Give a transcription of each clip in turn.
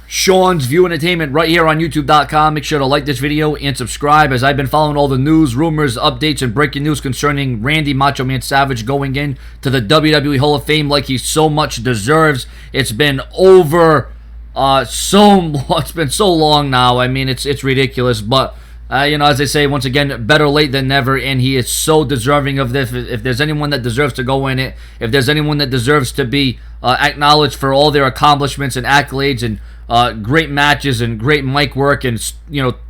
Sean's View Entertainment right here on YouTube.com. Make sure to like this video and subscribe, as I've been following all the news, rumors, updates, and breaking news concerning Randy Macho Man Savage going in to the WWE Hall of Fame like he so much deserves. It's been it's been so long now. I mean, it's ridiculous, but as they say, once again, better late than never, and he is so deserving of this. If there's anyone that deserves to go in it, if there's anyone that deserves to be acknowledged for all their accomplishments and accolades and great matches and great mic work and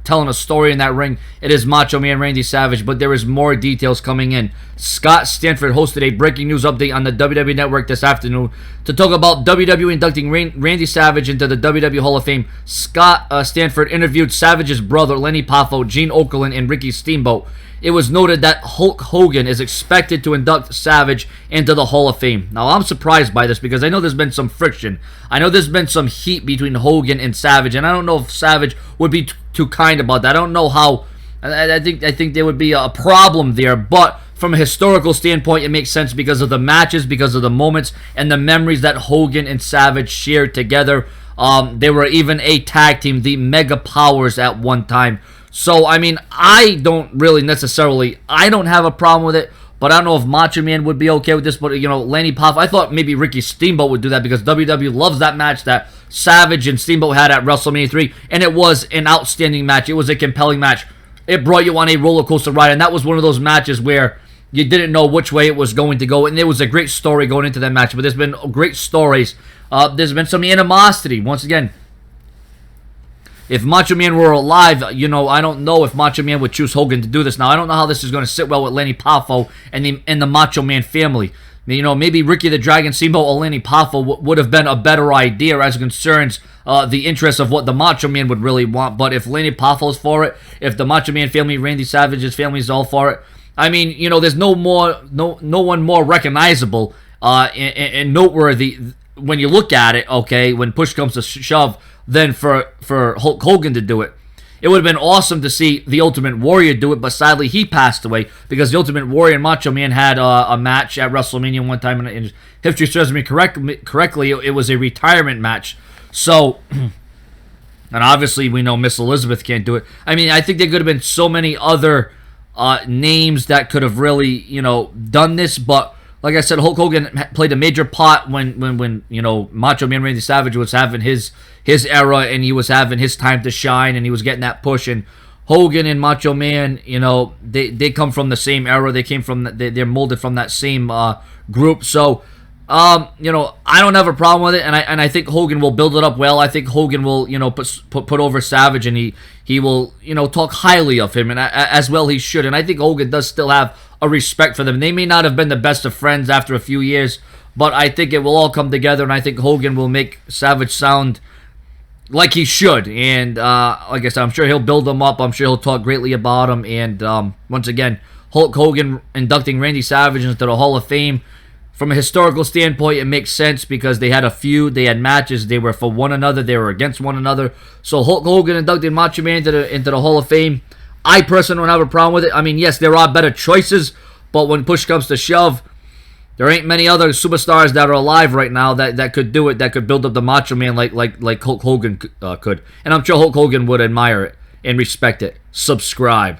telling a story in that ring, it is Macho Man Randy Savage. But there is more details coming in. Scott Stanford hosted a breaking news update on the WWE Network this afternoon to talk about WWE inducting Randy Savage into the WWE Hall of Fame. Scott Stanford interviewed Savage's brother Lenny Poffo, Gene Okerlund, and Ricky Steamboat. It was noted that Hulk Hogan is expected to induct Savage into the Hall of Fame. Now, I'm surprised by this because I know there's been some friction. I know there's been some heat between Hogan and Savage, and I don't know if Savage would be too kind about that. I don't know how. I think there would be a problem there, but from a historical standpoint, it makes sense because of the matches, because of the moments, and the memories that Hogan and Savage shared together. They were even a tag team, the Mega Powers, at one time. So, I mean, I don't have a problem with it, but I don't know if Macho Man would be okay with this. But, Lenny Poffo, I thought maybe Ricky Steamboat would do that because WWE loves that match that Savage and Steamboat had at WrestleMania 3, and it was an outstanding match. It was a compelling match. It brought you on a roller coaster ride, and that was one of those matches where you didn't know which way it was going to go, and there was a great story going into that match. But there's been great stories. There's been some animosity. Once again, if Macho Man were alive, I don't know if Macho Man would choose Hogan to do this. Now, I don't know how this is going to sit well with Lenny Poffo and the Macho Man family. Maybe Ricky the Dragon Steamboat or Lenny Poffo would have been a better idea as it concerns the interests of what the Macho Man would really want. But if Lenny Poffo's for it, if the Macho Man family, Randy Savage's family is all for it, I mean, there's no one more recognizable and noteworthy when you look at it, okay, when push comes to shove, than for Hulk Hogan to do it. It would have been awesome to see the Ultimate Warrior do it, but sadly he passed away because the Ultimate Warrior and Macho Man had a match at WrestleMania one time, and if history serves me correctly, it was a retirement match. So, and obviously we know Miss Elizabeth can't do it. I mean, I think there could have been so many other names that could have really, done this, but like I said, Hulk Hogan played a major part when Macho Man Randy Savage was having his era and he was having his time to shine and he was getting that push. And Hogan and Macho Man, they come from the same era. They came from they're molded from that same group. So I don't have a problem with it, and I think Hogan will build it up well. I think Hogan will put over Savage, and he will talk highly of him, and as well he should. And I think Hogan does still have a respect for them. They may not have been the best of friends after a few years, but I think it will all come together, and I think Hogan will make Savage sound like he should. And like I said, I'm sure he'll build him up. I'm sure he'll talk greatly about him. And once again, Hulk Hogan inducting Randy Savage into the Hall of Fame. From a historical standpoint, it makes sense because they had a feud, they had matches, they were for one another, they were against one another. So Hulk Hogan inducted Macho Man into the Hall of Fame. I personally don't have a problem with it. I mean, yes, there are better choices, but when push comes to shove, there ain't many other superstars that are alive right now that could do it, that could build up the Macho Man like Hulk Hogan could. And I'm sure Hulk Hogan would admire it and respect it. Subscribe.